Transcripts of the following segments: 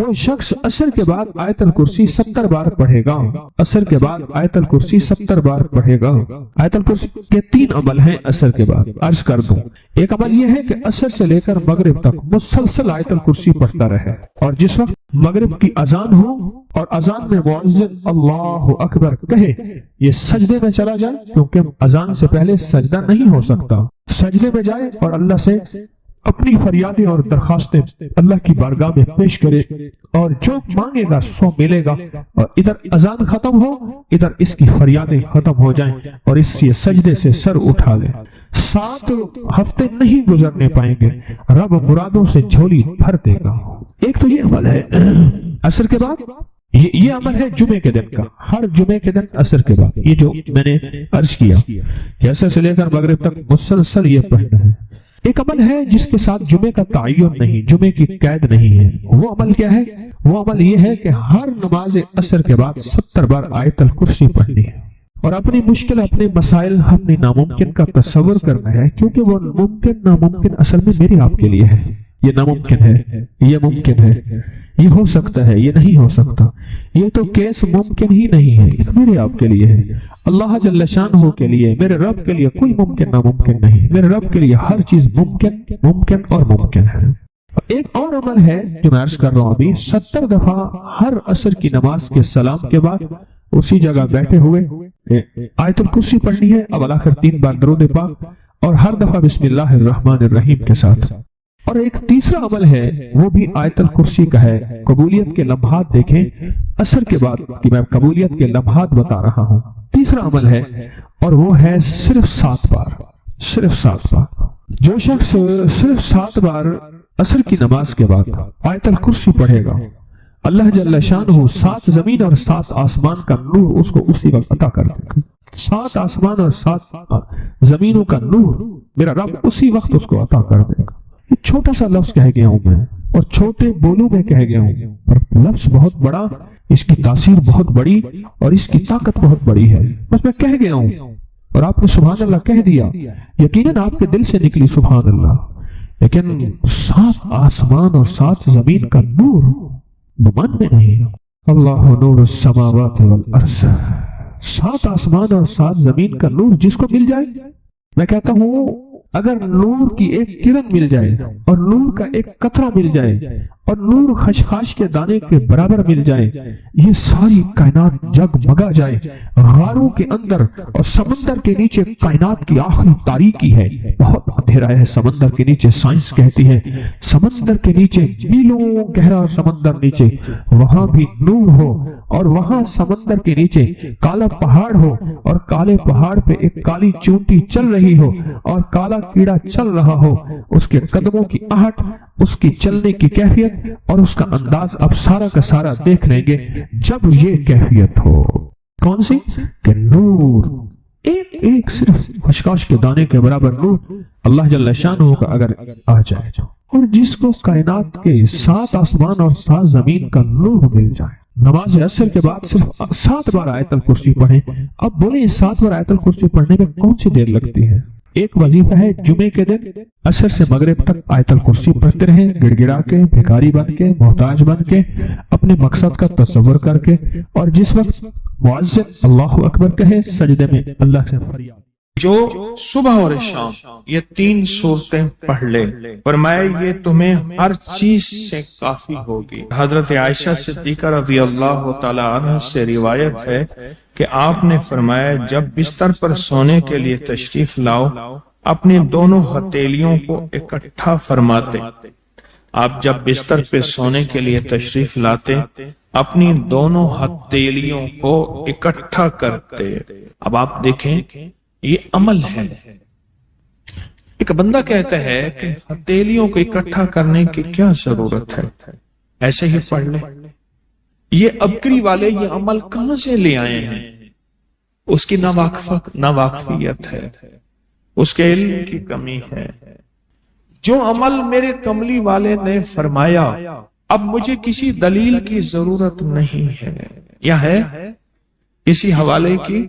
جو شخص عصر کے بعد آیت الکرسی 70 بار پڑھے گا، عصر کے بعد آیت الکرسی 70 بار پڑھے گا۔ آیت الکرسی کے 3 عمل ہیں عصر کے بعد، عرض کر دوں۔ ایک عمل یہ ہے کہ عصر سے لے کر مغرب تک مسلسل آیت الکرسی پڑھتا رہے، اور جس وقت مغرب کی اذان ہو اور اذان میں مؤذن اللہ اکبر کہے، یہ سجدے میں چلا جائے، کیونکہ اذان سے پہلے سجدہ نہیں ہو سکتا، سجدے میں جائے اور اللہ سے اپنی فریادیں اور درخواستیں اللہ کی بارگاہ میں پیش کرے، اور جو مانگے گا سو ملے گا، اور ادھر اذان ختم ہو، ادھر اس کی فریادیں ختم ہو جائیں، اور اس سے سجدے سے سر اٹھا لے۔ 7 ہفتے نہیں گزرنے پائیں گے، رب مرادوں سے جھولی بھر دے گا۔ ایک تو یہ عمل ہے عصر کے بعد، یہ عمل ہے جمعے کے دن کا، ہر جمعے کے دن عصر کے بعد، یہ جو میں نے عرض کیا کہ عصر سے لے کر مغرب تک مسلسل یہ پڑھنا ہے۔ ایک عمل ہے جس کے ساتھ جمعے کا تعین نہیں، جمعے کی قید نہیں ہے۔ وہ عمل کیا ہے؟ وہ عمل یہ ہے کہ ہر نماز عصر کے بعد 70 بار آیت الکرسی پڑھنی ہے، اور اپنی مشکل، اپنے مسائل، اپنی ناممکن کا تصور کرنا ہے، کیونکہ وہ ممکن ناممکن اصل میں میرے آپ کے لیے ہے۔ یہ ناممکن ہے، یہ ممکن ہے، یہ ہو سکتا ہے، یہ نہیں ہو سکتا، یہ تو کیس ممکن ہی نہیں ہے، یہ میرے آپ کے لیے ہے۔ اللہ جل شانہ کے لیے، میرے رب کے لیے کوئی ممکن ناممکن نہیں، میرے رب کے لیے ہر چیز ممکن اور ممکن ہے۔ ایک اور عمل ہے جو میں عرض کر رہا ہوں ابھی، 70 دفعہ ہر عصر کی نماز کے سلام کے بعد اسی جگہ بیٹھے ہوئے آیت الکرسی پڑھنی ہے، اب آخر 3 بار درود پاک، اور ہر دفعہ بسم اللہ الرحمن الرحیم کے ساتھ۔ اور ایک تیسرا عمل ہے، وہ بھی آیت الکرسی کا ہے۔ قبولیت کے لمحات دیکھیں عصر کے بعد، کہ میں قبولیت کے لمحات بتا رہا ہوں۔ تیسرا عمل ہے، اور وہ ہے صرف 7 بار، صرف 7 بار۔ جو شخص صرف 7 بار عصر کی نماز کے بعد آیت الکرسی پڑھے گا، اللہ جل شانہ 7 زمین اور 7 آسمان کا نور اس کو اسی وقت عطا کر دے گا۔ 7 آسمان اور 7 زمینوں کا نور میرا رب اسی وقت اس کو عطا کر دے گا۔ یہ چھوٹا سا لفظ کہہ گیا ہوں میں، اور چھوٹے بولوں میں کہہ گیا ہوں، اور لفظ بہت بڑا، اس کی تاثیر بہت بڑی، اور اس کی طاقت بہت بڑی ہے۔ بس میں کہہ گیا ہوں اور آپ نے سبحان اللہ کہہ دیا، یقیناً آپ کے دل سے نکلی سبحان اللہ، لیکن 7 آسمان اور 7 زمین کا نور گمان میں نہیں۔ اللہ نور السماوات والارض، 7 آسمان اور 7 زمین کا نور جس کو مل جائے، میں کہتا ہوں اگر نور کی ایک کرن مل جائے، اور نور کا ایک قطرہ مل جائے، اور نور خشخاش کے دانے کے برابر مل جائے، یہ ساری کائنات جگمگا جائے۔ غاروں کے اندر اور سمندر کے نیچے کائنات کی آخری تاریکی ہے، بہت اندھیرا ہے سمندر کے نیچے، سائنس کہتی ہے سمندر کے نیچے میلوں گہرا سمندر نیچے، وہاں بھی نور ہو، اور وہاں سمندر کے نیچے کالا پہاڑ ہو، اور کالے پہاڑ پہ ایک کالی چونٹی چل رہی ہو، اور کالا کیڑا چل رہا ہو، اس کے قدموں کی آہٹ، اس کی چلنے کی کیفیت اور اس کا انداز اب سارا کا سارا دیکھ لیں گے جب یہ کیفیت ہو۔ کون سی؟ کہ نور، ایک صرف خشخاش کے دانے کے برابر نور اللہ جل شانہ کا اگر آ جائے، اور جس کو کائنات کے 7 آسمان اور 7 زمین کا نور مل جائے۔ نماز عصر کے بعد صرف 7 بار آیت الکرسی پڑھیں۔ اب بولیں 7 بار آیت الکرسی پڑھنے میں کون سی دیر لگتی ہے؟ ایک وظیفہ ہے جمعے کے دن عصر سے مغرب تک آیت الکرسی پڑھتے رہیں، گڑ گڑا کے، بھکاری بن کے، محتاج بن کے، اپنے مقصد کا تصور کر کے، اور جس وقت مؤذن اللہ اکبر کہے سجدے میں اللہ سے فریاد۔ جو صبح اور شام یہ 3 صورتیں پڑھ لے، فرمایا یہ تمہیں ہر چیز سے کافی ہوگی۔ حضرت عائشہ صدیقہ رضی اللہ تعالی عنہ سے روایت ہے کہ آپ نے فرمایا جب بستر پر سونے کے لیے تشریف لاؤ، اپنی دونوں ہتھیلیوں کو اکٹھا فرماتے۔ آپ جب بستر پہ سونے کے لیے تشریف لاتے، اپنی دونوں ہتھیلیوں کو اکٹھا کرتے۔ اب آپ دیکھیں یہ عمل ہے۔ ایک بندہ کہتا ہے کہ ہتھیلیوں کو اکٹھا کرنے کی کیا ضرورت ہے، ایسے ہی پڑھ لے۔ یہ ابکری والے یہ عمل کہاں سے لے آئے ہیں؟ اس کی ناواقفیت ہے، اس کے علم کی کمی ہے۔ جو عمل میرے کملی والے نے فرمایا، اب مجھے کسی دلیل کی ضرورت نہیں ہے، یا ہے کسی حوالے کی،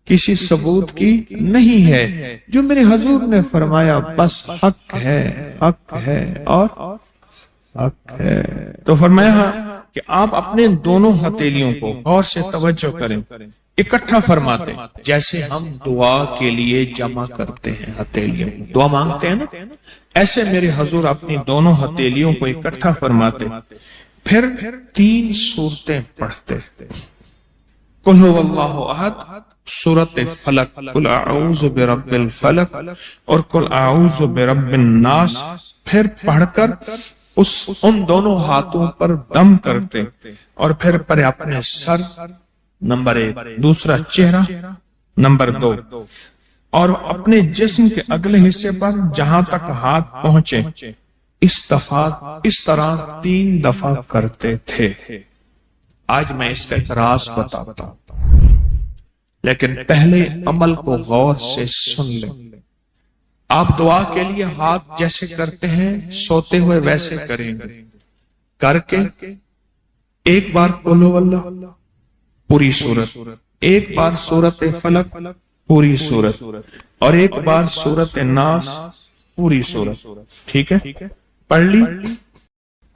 کسی ثبوت کی نہیں ہے۔ جو میرے حضور نے فرمایا بس حق ہے، حق ہے، اور حق ہے۔ تو فرمایا کہ آپ اپنے دونوں ہتھیلیوں کو غور سے توجہ کریں، اکٹھا فرماتے ہیں جیسے ہم دعا کے لیے جمع کرتے ہیں ہتھیلیوں، دعا مانگتے ہیں نا، ایسے میرے حضور اپنی دونوں ہتھیلیوں کو اکٹھا فرماتے، پھر 3 سورتیں پڑھتے، قل هو اللہ احد، سورۃ فلق، قل اعوذ برب الفلق اور قل اعوذ برب الناس، پھر پڑھ کر ان دونوں ہاتھوں پر دم کرتے اور پھر پر اپنے سر، نمبر 1، دوسرا چہرہ، نمبر 2، اور اپنے جسم کے اگلے حصے پر جہاں تک ہاتھ پہنچے اس طرح 3 دفعہ کرتے تھے۔ آج میں اس کا ایک راز بتاتا ہوں، لیکن پہلے عمل کو غور سے سن لیں۔ آپ دعا کے لیے ہاتھ جیسے کرتے ہیں سوتے ہوئے ویسے کریں گے، کر کے ایک بار قل هو اللہ پوری سورت، ایک بار سورۃ فلق پوری سورت، اور ایک بار سورۃ الناس پوری سورت، ٹھیک ہے؟ پڑھ لی،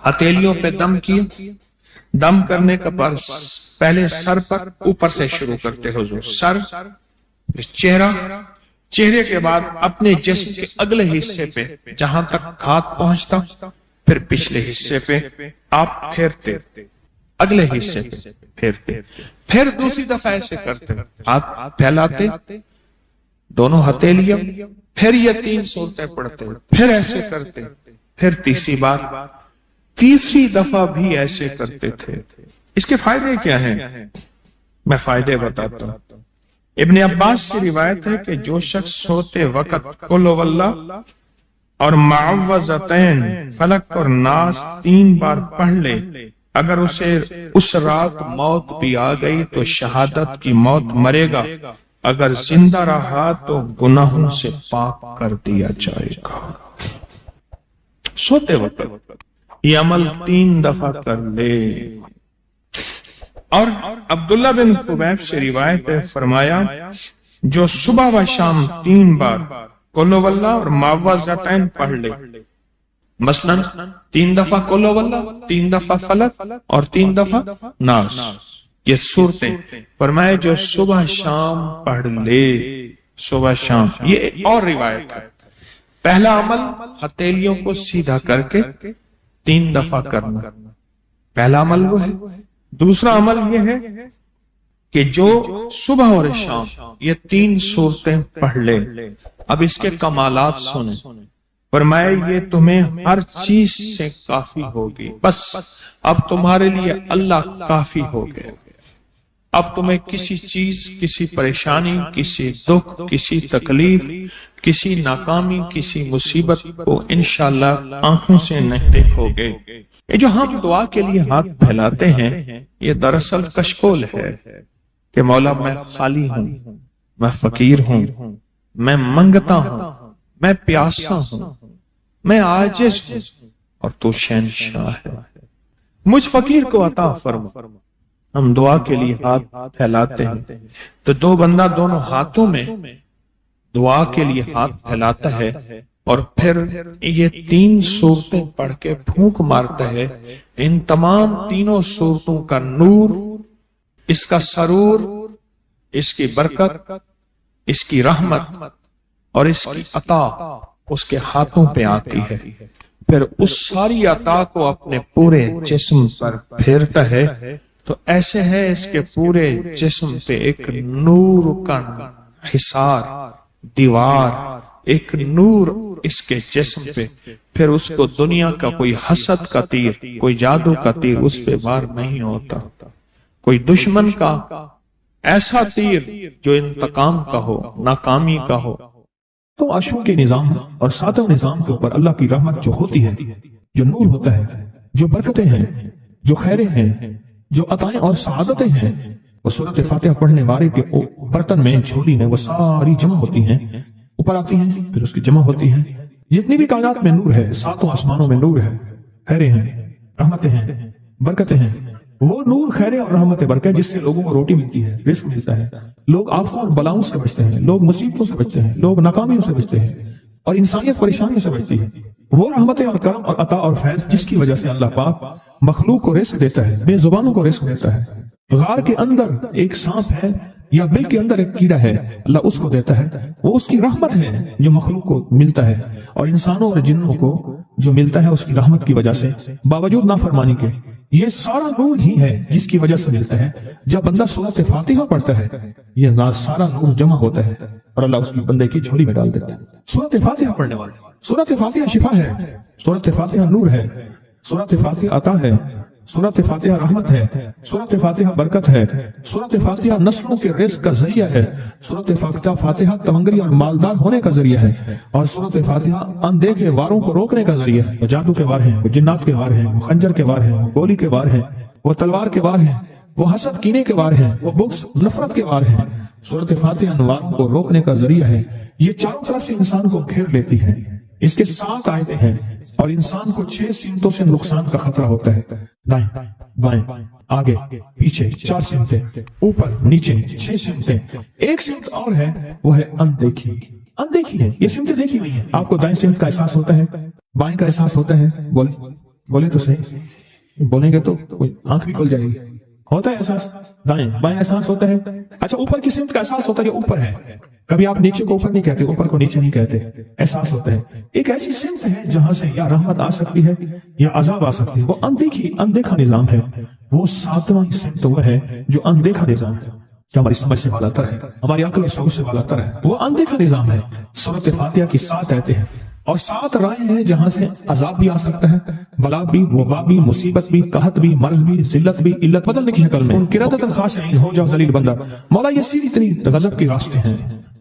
ہتھیلیوں پہ دم کیا، دم کرنے کا پر پہلے سر پر اوپر سے شروع کرتے حضور، سر، چہرہ، چہرے کے بعد اپنے جسم کے اگلے حصے پہ جہاں تک ہاتھ پہنچتا، پھر پچھلے حصے پہ آپ پھیرتے، اگلے حصے پہ پھیرتے، پھر دوسری دفعہ ایسے کرتے، ہاتھ پھیلاتے، دونوں ہتھیلیاں، پھر یہ 3 سورتیں پڑھتے، پھر ایسے کرتے، پھر تیسری بار، تیسری دفعہ بھی ایسے کرتے تھے۔ اس کے فائدے کیا ہیں؟ میں فائدے بتاتا ہوں۔ ابن عباس سے روایت ہے کہ جو شخص سوتے وقت قل هو اللہ اور معوذتین فلق اور ناس 3 بار پڑھ لے، اگر اسے اس رات موت بھی آ گئی تو شہادت کی موت مرے گا، اگر زندہ رہا تو گناہوں سے پاک کر دیا جائے گا۔ سوتے وقت یہ عمل 3 دفعہ کر لے۔ اور عبداللہ بن خبیب سے روایت ہے، فرمایا جو صبح و شام 3 بار قل هو اللہ اور معوذتین پڑھ لے، مثلا 3 دفعہ قل هو اللہ، 3 دفعہ فلق اور 3 دفعہ ناس، یہ صورتیں، فرمایا جو صبح شام پڑھ لے، صبح شام۔ یہ اور روایت ہے، پہلا عمل ہتھیلیوں کو سیدھا کر کے 3 دفعہ کرنا، پہلا عمل وہ ہے۔ دوسرا عمل یہ ہے کہ جو صبح اور شام یہ 3 صورتیں پڑھ لے۔ اب اس کے کمالات سنیں، فرمایا یہ تمہیں ہر چیز سے کافی ہوگی، بس اب تمہارے لیے اللہ کافی ہو گئے، اب تمہیں کسی چیز، کسی پریشانی، کسی دکھ، کسی تکلیف، کسی ناکامی، کسی مصیبت کو انشاءاللہ آنکھوں سے نہیں دیکھو گے۔ یہ جو ہم دعا کے لیے ہاتھ پھیلاتے ہیں یہ دراصل کشکول ہے کہ مولا میں خالی ہوں، میں فقیر ہوں، میں منگتا ہوں، میں پیاسا ہوں، میں عاجز ہوں، اور تو شہنشاہ ہے، مجھ فقیر کو عطا فرما۔ ہم دعا کے لیے ہاتھ پھیلاتے ہیں تو 2 بندہ دونوں ہاتھوں میں دعا کے لیے ہاتھ پھیلاتا ہے اور پھر یہ 3 صورتیں پڑھ کے پھونک مارتا ہے، ان تمام 3 صورتوں کا نور، اس کا سرور، اس کی برکت، اس کی رحمت اور اس کی عطا اس کے ہاتھوں پہ آتی ہے، پھر اس ساری عطا کو اپنے پورے جسم پر پھیرتا ہے، تو ایسے ہے اس کے پورے جسم پہ ایک نور کا حصار، دیوار، ایک نور اس کے جسم پہ، پھر اس کو دنیا کا کوئی حسد کا تیر، کوئی جادو کا تیر اس پہ وار نہیں ہوتا، کوئی دشمن کا ایسا تیر جو انتقام کا ہو، ناکامی کا ہو۔ تو عرشوں کے نظام اور 7 نظام کے اوپر اللہ کی رحمت جو ہوتی ہے، جو نور ہوتا ہے، جو برکتیں ہیں، جو خیریں ہیں، جو عطائیں اور سعادتیں ہیں، وہ سورۃ فاتحہ پڑھنے والے کے برتن میں، جھولی میں وہ ساری جمع ہوتی ہیں، اوپر آتی ہیں، پھر اس کی جمع ہوتی ہیں۔ جتنی بھی کائنات میں نور ہے، 7 آسمانوں میں نور ہے، خیریں ہیں، رحمتیں ہیں، برکتیں ہیں، وہ نور، خیریں اور رحمت برکت جس سے لوگوں کو روٹی ملتی ہے، رزق ملتا ہے، لوگ آفتوں اور بلاؤں سے بچتے ہیں، لوگ مصیبتوں سے بچتے ہیں، لوگ ناکامیوں سے بچتے ہیں، اور انسانیت پریشانیوں سے بچتی ہے۔ وہ رحمتیں اور کرم اور عطا اور فیض جس کی وجہ سے اللہ پاک مخلوق کو رزق دیتا ہے، بے زبانوں کو رزق دیتا ہے۔ غار کے اندر ایک سانپ ہے یا بل کے اندر ایک کیڑا ہے، اللہ اس کو دیتا ہے، وہ اس کی رحمت ہے جو مخلوق کو ملتا ہے، اور انسانوں اور جنوں کو جو ملتا ہے اس کی رحمت کی وجہ سے باوجود نافرمانی کے۔ یہ سارا نور ہی ہے جس کی وجہ سے ملتا ہے۔ جب بندہ سورۃ فاتحہ پڑھتا ہے یہ سارا نور جمع ہوتا ہے اور اللہ اس بندے کی جھولی میں ڈال دیتا ہے۔ سورۃ فاتحہ پڑھنے والے، سورۃ فاتحہ شفا ہے، سورۃ فاتحہ نور ہے، سورۃ فاتحہ عطا ہے، سورۃ فاتحہ رحمت ہے، سورۃ فاتحہ برکت ہے، سورۃ فاتحہ نسلوں کے رزق کا ذریعہ ہے، سورۃ فاتحہ تمنگری اور مالدار ہونے کا ذریعہ ہے، اور سورۃ فاتحہ اندیکھے واروں کو روکنے کا ذریعہ ہے۔ وہ جادو کے وار ہیں، وہ جنات کے وار ہیں، وہ خنجر کے وار ہیں، وہ گولی کے وار ہیں، وہ تلوار کے وار ہیں، وہ حسد کینے کے وار ہیں، وہ بغض نفرت کے وار ہیں۔ سورۃ فاتحہ انوار کو روکنے کا ذریعہ ہے۔ یہ چاروں طرف سے انسان کو گھیر لیتی ہے۔ اس کے 7 آیتیں ہیں اور انسان کو 6 سمتوں سے نقصان کا خطرہ ہوتا ہے، دائیں بائیں آگے پیچھے 4 سمتیں، اوپر نیچے 6 سمتیں۔ ایک سمت اور ہے، وہ ہے اندیکھی۔ اندیکھی ہے، یہ سمتیں دیکھی نہیں ہے۔ آپ کو دائیں سمت کا احساس ہوتا ہے، بائیں کا احساس ہوتا ہے، بولے تو صحیح، بولیں گے تو آنکھ بھی کھل جائے گی۔ ہوتا ہے احساس، دائیں بائیں احساس ہوتا ہے۔ اچھا اوپر کی سمت کا احساس ہوتا ہے، یہ اوپر ہے۔ کبھی آپ نیچے کو اوپر نہیں کہتے، اوپر کو نیچے نہیں کہتے، احساس ہوتا ہے۔ ایک ایسی سمت ہے جہاں سے یا رحمت آ سکتی ہے یا عذاب آ سکتی ہے، وہ اندیکھا نظام ہے۔ وہ 7واں سمت وہ ہے جو اندیکھا نظام ہے، جو ہماری سمجھ سے بالا تر ہے، ہماری عقل اور سوچ سے بالا تر ہے، وہ اندیکھا نظام ہے۔ سورۃ فاتحہ کی 7 آیتیں ہیں اور 7 رائے ہیں جہاں سے عذاب بھی آ سکتا ہے، بلا بھی، وبا بھی، مصیبت بھی، قحط بھی، مرض بھی، ذلت بھی، علت بدلنے کی شکل میں۔ قرادۃ خاشعین، ہو جاؤ ذلیل بندہ۔ مولا یہ سیدھی تری غضب کے راستے ہیں،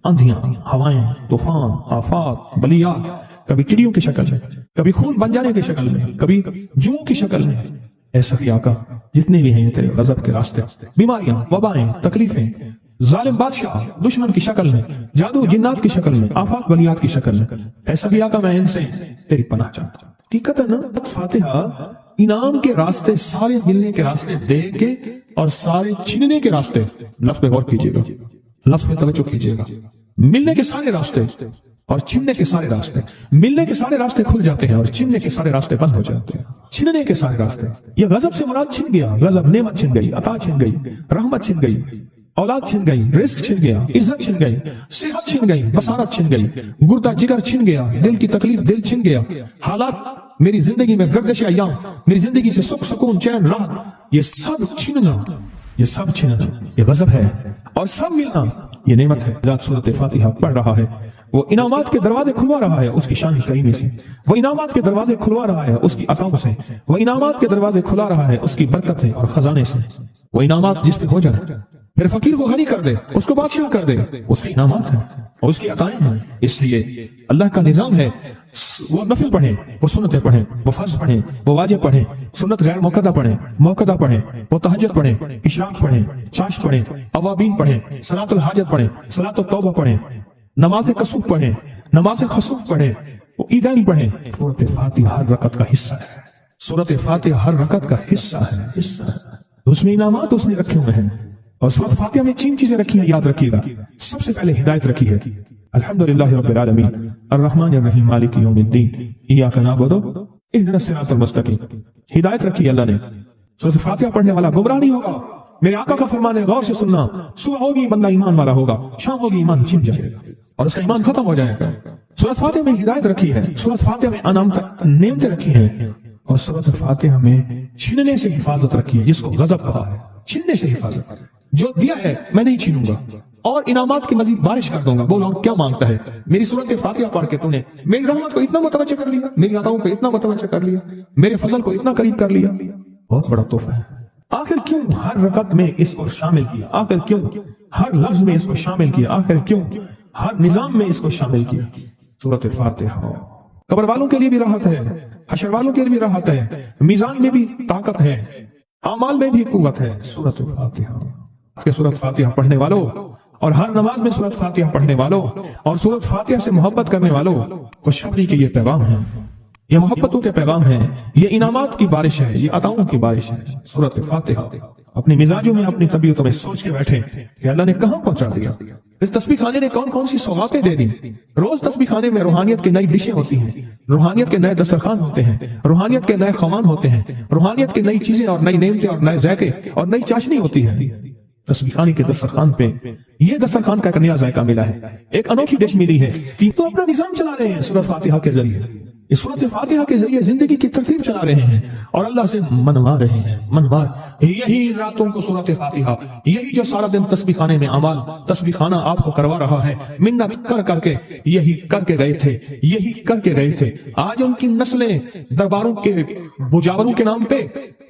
اندھیاں، ہوائیں، طوفان، آفات، بلیات، کبھی چڑیوں کی شکل میں، کبھی خون بن جانے کی شکل میں، کبھی جوں کی شکل میں۔ اے سخی آقا جتنے بھی ہیں تیرے غضب کے راستے، بیماریاں، وبائیں، تکلیفیں، ظالم بادشاہ دشمن کی شکل میں، جادو جنات کی شکل میں، آفات بلیات کی شکل میں، اے سخی آقا میں ان سے تیری پناہ چاہتا ہوں۔ حقیقتاً فاتحہ انعام کے راستے، سارے ملنے کے راستے دے کے اور سارے چھیننے کے راستے، لفظ پہ غور کیجیے گا، لفظ پہ توجہ کیجیے گا۔ ملنے کے سارے راستے اور چھننے کے سارے راستے، ملنے کے سارے راستے کھل جاتے ہیں اور چھننے کے سارے راستے بند ہو جاتے ہیں۔ چھننے کے سارے راستے، یہ غضب سے مراد چھن گیا، غضب نعمت چھن گئی، عطا چھن گئی، رحمت چھن گئی، اولاد چھن گئی، رزق چھن گیا، عزت چھن گئی، صحت چھن گئی، بصارت چھن گئی، گردہ جگر چھن گیا، دل کی تکلیف دل چھن گیا، حالات میری زندگی میں گردش ایام، میری زندگی سے سکھ سکون چین راحت، یہ سب چھننا، یہ سب چھننا یہ غضب ہے، اور سب ملنا یہ نعمت ہے۔ جب سورۃ فاتحہ پڑھ رہا ہے وہ انعامات کے دروازے کھلوا رہا ہے اس کی شان کریمی سے، وہ انعامات کے دروازے کھلوا رہا ہے اس کی عطاؤں سے، وہ انعامات کے دروازے کھلا رہا ہے اس کی برکت سے اور خزانے سے۔ وہ انعامات جس پہ ہو جائے، پھر فقیر کو غنی کر دے، اس کو بادشاہ کر دے، اس کے انعامات ہیں اور اس کی عطائیں ہیں۔ اس لیے اللہ کا نظام ہے، وہ نفل پڑھیں، وہ سنتیں پڑھیں، وہ فرض پڑھیں، وہ واجب پڑھیں، سنت غیر موقدہ پڑھیں، موقدہ پڑھیں، وہ تہجد پڑھیں، اشراق پڑھیں، چاشت پڑھیں، اوابین پڑھیں، صلاۃ الحاجت پڑھیں، صلاۃ التوبہ پڑھیں، نماز کسوف پڑھیں، نماز خسوف پڑھیں، وہ عیدین پڑھیں۔ سورۃ فاتحہ ہر رکعت کا حصہ ہے، سورۃ فاتحہ ہر رکعت کا حصہ ہے، اس میں انعامات اس نے رکھے ہوئے ہیں۔ اور سورۃ فاتحہ میں 3 چیزیں رکھی ہیں، یاد رکھیے گا۔ سب سے پہلے ہدایت رکھی ہے، الحمدللہ رب العالمین الرحمن الرحیم مالک یوم الدین ایاک نعبد اہدنا الصراط المستقیم۔ ہدایت رکھی ہے اللہ نے۔ سورۃ فاتحہ پڑھنے والا گمراہ نہیں ہوگا۔ میرے آقا کا فرمان ہے، غور سے سننا، صبح ہوگی بندہ ایمان والا ہوگا، شام ہوگی ایمان چھن جائے گا اور اس کا ایمان ختم ہو جائے گا۔ سورۃ فاتحہ میں ہدایت رکھی ہے، سورۃ فاتحہ میں نعمتیں رکھی ہیں، اور سورۃ فاتحہ میں چھننے سے حفاظت رکھی ہے، جس کو غضب کہا ہے، چھننے سے حفاظت۔ جو دیا ہے میں نہیں چھینوں گا اور انعامات کی مزید بارش کر دوں گا۔ بولو کیا مانگتا ہے؟ میری سورۃ فاتحہ پڑھ کے تو نے میری رحمت کو اتنا متوجہ کر لیا، میری عطاؤں کو اتنا متوجہ کر لیا، میرے فضل کو اتنا قریب کر لیا، بہت بڑا تحفہ ہے۔ آخر کیوں ہر رکعت میں اس کو شامل کیا؟ آخر کیوں ہر لفظ میں اس کو شامل کیا؟ آخر کیوں ہر نظام میں اس کو شامل کیا؟ سورۃ فاتحہ قبر والوں کے لیے بھی راحت ہے، حشر والوں کے لیے بھی راحت ہے، میزان میں بھی طاقت ہے، اعمال میں بھی قوت ہے۔ سورۃ فاتحہ کہ سورۃ فاتحہ پڑھنے والوں اور ہر نماز میں سورۃ فاتحہ پڑھنے والوں اور سورۃ فاتحہ سے محبت کرنے والوں کو خوشخبری کے یہ پیغام ہے، یہ محبتوں کے پیغام ہے، یہ انعامات کی بارش ہے، یہ عطاؤں کی بارش ہے۔ سورۃ فاتحہ اپنے مزاجوں میں، اپنی طبیعتوں میں سوچ کے بیٹھے کہ اللہ نے کہاں پہنچا دیا۔ اس تسبیح خانے نے کون کون سی سوغاتیں دے دی. روز تسبیح خانے میں روحانیت کی نئی ڈشیں ہوتی ہیں، روحانیت کے نئے دسترخوان ہوتے ہیں، روحانیت کے نئے خوان ہوتے ہیں، روحانیت کی نئی چیزیں اور نئی نعمتیں اور نئے ذائقے اور نئی چاشنی ہوتی ہے. تسبیح خانے کے دسترخوان پہ یہ دسترخوان کا ایک نیا ذائقہ ملا ہے، ایک انوکھی ڈش ملی ہے. تو اپنا نظام چلا رہے ہیں سورۃ فاتحہ کے ذریعے، اس سورۃ فاتحہ کے ذریعے زندگی کی ترتیب چلا رہے ہیں اور اللہ سے منوا رہے ہیں. یہی راتوں کو سورۃ فاتحہ، یہی جو سارا دن تسبیح خانے میں اعمال تسبیح خانہ آپ کو کروا رہا ہے، منت کر کر کے یہی کر کے گئے تھے، یہی کر کے گئے تھے. آج ان کی نسلیں درباروں کے بجاوروں کے نام پہ،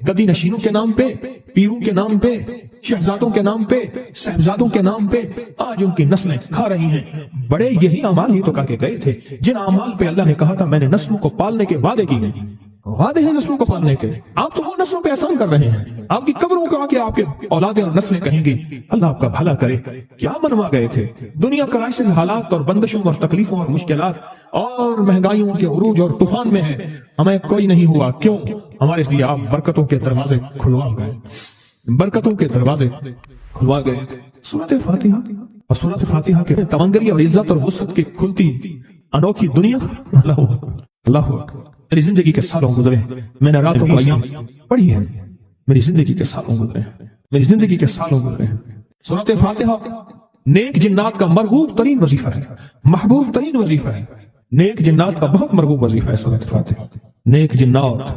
گدی نشینوں کے نام پہ، پیروں کے نام پہ، شہزادوں کے نام پہ، صاحبزادوں کے نام پہ آج ان کی نسلیں کھا رہی ہیں. بڑے یہی اعمال ہی تو کر کے گئے تھے جن اعمال پہ اللہ نے کہا تھا میں نے نسلوں کو پالنے کے وعدے کی گئے. وعدے ہیں نسلوں کو پالنے کے، آپ تو وہ نسلوں پہ احسان کر رہے ہیں. آپ کی قبروں کو آکے آپ کے اولادیں اور نسلیں کہیں گی اللہ آپ کا بھلا کرے. کیا منوا گئے تھے؟ دنیا کرائسس حالات اور بندشوں اور تکلیفوں اور مشکلات اور مہنگائیوں کے عروج اور طوفان میں ہے، ہمیں کوئی نہیں ہوا. کیوں؟ ہمارے لیے آپ برکتوں کے دروازے کھلوا گئے، برکتوں کے دروازے کھلوا گئے. سورۃ فاتحہ اور سورۃ فاتحہ کے تمنگری اور عزت اور وسعت کی کھلتی انوکھی دنیا. اللہ اللہ میری زندگی کے سالوں گزرے، میں نے راتوں کو ایام پڑھی ہے، میری زندگی کے سالوں گزرے ہیں، میری زندگی کے سالوں گزرے ہیں. سورۃ فاتحہ نیک جنات کا مرغوب ترین وظیفہ ہے، محبوب ترین وظیفہ ہے. نیک جنات کا بہت مرغوب وظیفہ ہے سورۃ فاتحہ. نیک جنات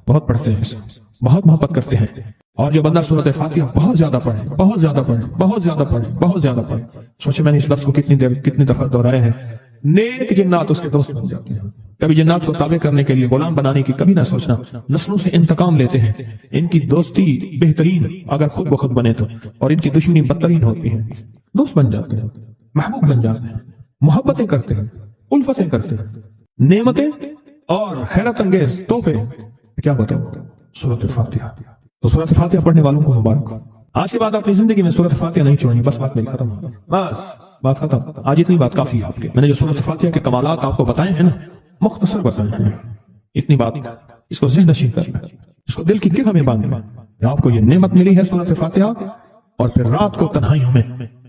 بہت پڑھتے ہیں، بہت محبت کرتے ہیں. اور جو بندہ سورۃ فاتحہ بہت زیادہ پڑھے، بہت زیادہ پڑھے، بہت زیادہ پڑھے، بہت زیادہ پڑھے، سوچے میں نے اس لفظ کو کتنی دفعہ دہرایا ہے. نیک جنات اس کے دوست بن جاتے ہیں. کبھی جنات کو تابع کرنے کے لیے غلام بنانے کی کبھی نہ سوچنا، نسلوں سے انتقام لیتے ہیں. ان کی دوستی بہترین اگر خود بخود بنے تو، اور ان کی دشمنی بدترین ہوتی ہے. دوست بن جاتے ہیں، محبوب بن جاتے ہیں، محبتیں کرتے ہیں، الفتیں کرتے ہیں، نعمتیں اور حیرت انگیز تحفے. کیا بتاؤ سورۃ فاتحہ. تو سورۃ فاتحہ پڑھنے والوں کو مبارک. آج کے بعد اپنی زندگی میں سورۃ فاتحہ نہیں چھوڑنی. بس بات میری ختم، بس بات ختم. آج اتنی بات کافی ہے آپ کے. میں نے جو سورۃ فاتحہ کے کمالات آپ کو بتائے ہیں نا، مختصر بتائے ہیں، اتنی بات اس کو ذہن نشین کرنا، اس کو دل کی گرہ میں باندھنا. آپ کو یہ نعمت ملی ہے سورۃ فاتحہ، اور پھر رات کو تنہائیوں میں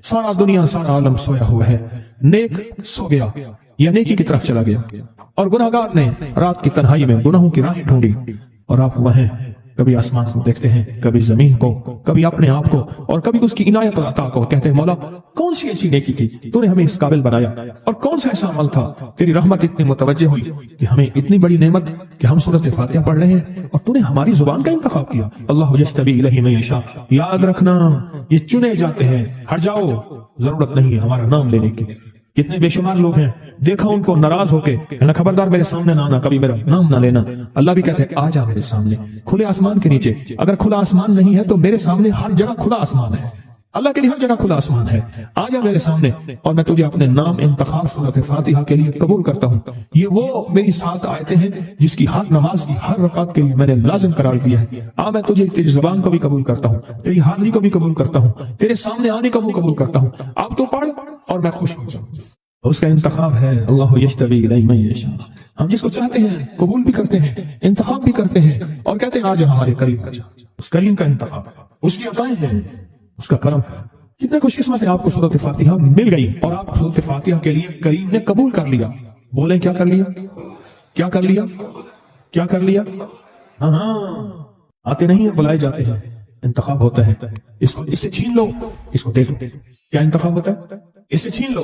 سارا دنیا سارا عالم سویا ہوا ہے، نیک سو گیا یا نیکی کی طرف چلا گیا، اور گناہگار نے رات کی تنہائی میں گناہوں کی راہیں ڈھونڈی، اور آپ وہیں کبھی آسمان کو دیکھتے ہیں، کبھی زمین کو، کبھی اپنے آپ کو، اور کبھی اس کی عنایت اور عطا کو. کہتے ہیں مولا کون سی ایسی نیکی تھی تو نے ہمیں اس قابل بنایا، اور کون سا ایسا عمل تھا تیری رحمت اتنی متوجہ ہوئی کہ ہمیں اتنی بڑی نعمت کہ ہم سورۃ فاتحہ پڑھ رہے ہیں اور تو نے ہماری زبان کا انتخاب کیا. اللہ یجتبی الیہ من یشاء. یاد رکھنا یہ چنے جاتے ہیں، ہٹ جاؤ، ضرورت نہیں ہے ہمارا نام لینے کی. کتنے بے شمار لوگ ہیں، دیکھا ان کو ناراض ہو کے خبردار میرے سامنے نہ آنا، کبھی میرا نام نہ لینا. اللہ بھی کہتے ہیں آ جا میرے سامنے، کھلے آسمان کے نیچے. اگر کھلا آسمان نہیں ہے تو میرے سامنے ہر جگہ کھلا آسمان ہے. اللہ کے لیے ہر جگہ کھلا آسمان ہے. آ جا میرے سامنے اور میں تجھے اپنے نام انتخاب سورۃ فاتحہ کے لیے قبول کرتا ہوں. یہ وہ میری 7 آیتیں ہیں جس کی ہر نماز کی ہر رکعت کے لیے میں نے لازم قرار دیا ہے. میں تجھے تیری زبان کو بھی قبول کرتا ہوں، تیری حاضری کو بھی قبول کرتا ہوں، تیرے سامنے آنے کو بھی قبول کرتا ہوں. آپ تو پڑھ اور میں خوش ہو جاؤں. اس کا انتخاب ہے اللہ یجتبی الیہ من یشاء. ہم جس کو چاہتے ہیں قبول بھی کرتے ہیں، انتخاب بھی کرتے ہیں، اور کہتے ہیں آج ہمارے قریب کا. اس کریم کا انتخاب ہے، اس کی عطائیں ہیں، اس کا کرم ہے. کتنے خوش قسمت ہے آپ کو سورۃ فاتحہ مل گئی اور آپ سورۃ فاتحہ کے لیے کریم نے قبول کر لیا. بولیں کیا کر لیا؟ کیا کر لیا؟ کیا کر لیا؟ ہاں آتے نہیں ہیں، بلائے جاتے ہیں. انتخاب ہوتا ہے، اس کو اس سے چھین لو، اس کو دے دو. کیا انتخاب ہوتا ہے؟ اس سے چھین لو،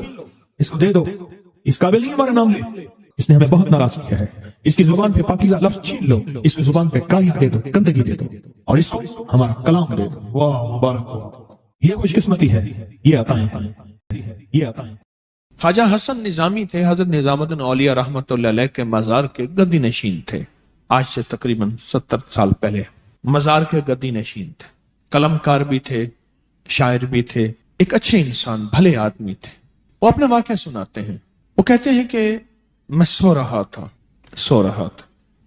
اس کو دے دو. اس قابل نہیں ہمارا نام لے، اس نے ہمیں بہت ناراض کیا ہے. اس کی زبان پہ پاکیزہ لفظ چھین لو، اس کی زبان پہ کایا دے دو، گندگی دے دو، اور اس کو ہمارا کلام دے دو. واہ مبارک. یہ خوش قسمتی ہے، یہ عطائیں ہیں، یہ عطائیں. خواجہ حسن نظامی تھے، حضرت نظام الدین اولیاء رحمۃ اللہ علیہ کے مزار کے گدی نشین تھے. آج سے تقریباً 70 سال پہلے مزار کے گدی نشین تھے. قلم کار بھی تھے، شاعر بھی تھے، ایک اچھے انسان، بھلے آدمی تھے. وہ اپنا واقعہ سناتے ہیں. وہ کہتے ہیں کہ میں سو رہا تھا.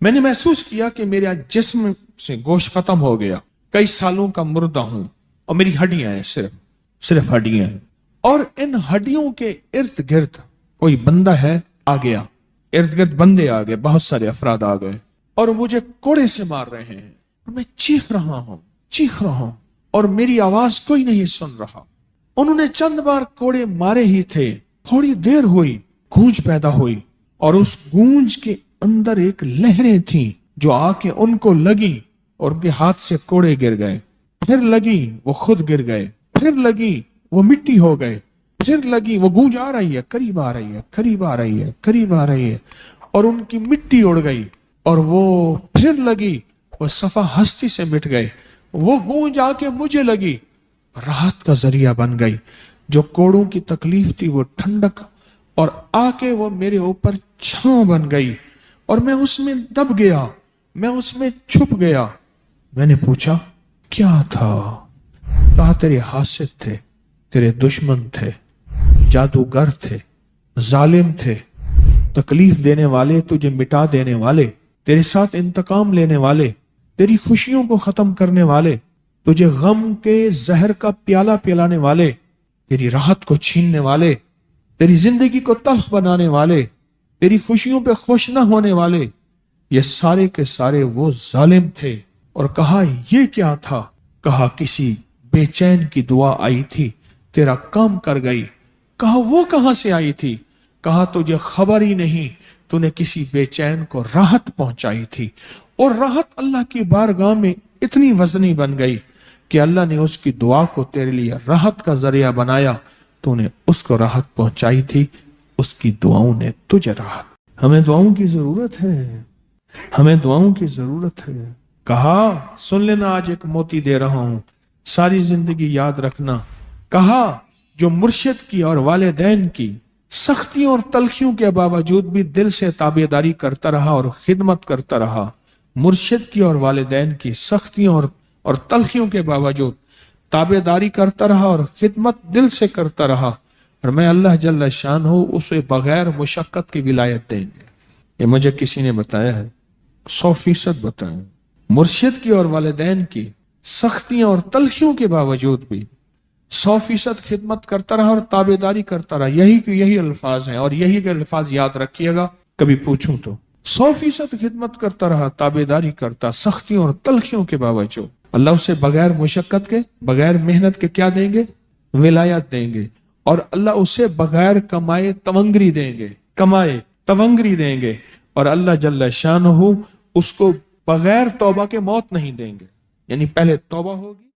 میں نے محسوس کیا کہ میرے جسم سے گوشت ختم ہو گیا. کئی سالوں کا مردہ ہوں اور میری ہڈیاں ہیں، صرف ہڈیاں ہیں. اور ان ہڈیوں کے ارد گرد کوئی بندہ ہے آ گیا. ارد گرد بندے آ گئے، بہت سارے افراد آ گئے اور مجھے کوڑے سے مار رہے ہیں. اور میں چیخ رہا ہوں اور میری آواز کوئی نہیں سن رہا. انہوں نے چند بار کوڑے مارے ہی تھے، تھوڑی دیر ہوئی، گونج پیدا ہوئی، اور اس گونج کے اندر ایک لہریں تھیں جو آ کے ان کو لگی اور ان کے ہاتھ سے کوڑے گر گئے، پھر لگی وہ خود گر گئے، پھر لگی وہ مٹی ہو گئے، پھر لگی وہ گونج آ رہی ہے، قریب آ رہی ہے، قریب آ رہی ہے، قریب آ رہی ہے، اور ان کی مٹی اڑ گئی، اور وہ پھر لگی، وہ صفحہ ہستی سے مٹ گئے، وہ گونج آ کے مجھے لگی، راحت کا ذریعہ بن گئی، جو کوڑوں کی تکلیف تھی وہ ٹھنڈک، اور آ کے وہ میرے اوپر چھاؤں بن گئی، اور میں اس میں دب گیا، میں اس میں چھپ گیا۔ میں نے پوچھا کیا تھا؟ کہا تیرے حاسد تھے، تیرے دشمن تھے، جادوگر تھے، ظالم تھے، تکلیف دینے والے، تجھے مٹا دینے والے، تیرے ساتھ انتقام لینے والے، تیری خوشیوں کو ختم کرنے والے، تجھے غم کے زہر کا پیالہ پلانے والے، تیری راحت کو چھیننے والے، تیری زندگی کو تلخ بنانے والے، تیری خوشیوں پہ خوش نہ ہونے والے، یہ سارے کے سارے وہ ظالم تھے۔ اور کہا یہ کیا تھا؟ کہا کسی بے چین کی دعا آئی تھی، تیرا کام کر گئی۔ کہا وہ کہاں سے آئی تھی؟ کہا تجھے خبر ہی نہیں، تو نے کسی بے چین کو راحت پہنچائی تھی، اور راحت اللہ کی بارگاہ میں اتنی وزنی بن گئی کہ اللہ نے اس کی دعا کو تیرے لیے راحت کا ذریعہ بنایا، تو نے اس کو راحت پہنچائی تھی، اس کی دعاؤں نے تجھے راحت۔ ہمیں دعاؤں کی ضرورت ہے، ہمیں دعاؤں کی ضرورت ہے۔ کہا سن لینا، آج ایک موتی دے رہا ہوں، ساری زندگی یاد رکھنا۔ کہا جو مرشد کی اور والدین کی سختیوں اور تلخیوں کے باوجود بھی دل سے تابعداری کرتا رہا اور خدمت کرتا رہا، مرشد کی اور والدین کی سختیوں اور تلخیوں کے باوجود تابعداری کرتا رہا اور خدمت دل سے کرتا رہا، اور میں اللہ جل شانہ اسے بغیر مشقت کی ولایت دیں گے۔ یہ مجھے کسی نے بتایا ہے، 100% بتایا۔ مرشد کی اور والدین کی سختیوں اور تلخیوں کے باوجود بھی 100% خدمت کرتا رہا اور تابعداری کرتا رہا۔ یہی الفاظ ہیں، اور یہی کے الفاظ یاد رکھیے گا کبھی پوچھوں تو۔ 100% خدمت کرتا رہا، تابعداری کرتا، سختیوں اور تلخیوں کے باوجود۔ اللہ اسے بغیر مشقت کے، بغیر محنت کے کیا دیں گے؟ ولایت دیں گے، اور اللہ اسے بغیر کمائے تونگری دیں گے، کمائے تونگری دیں گے، اور اللہ جل شانہ اس کو بغیر توبہ کے موت نہیں دیں گے، یعنی پہلے توبہ ہوگی۔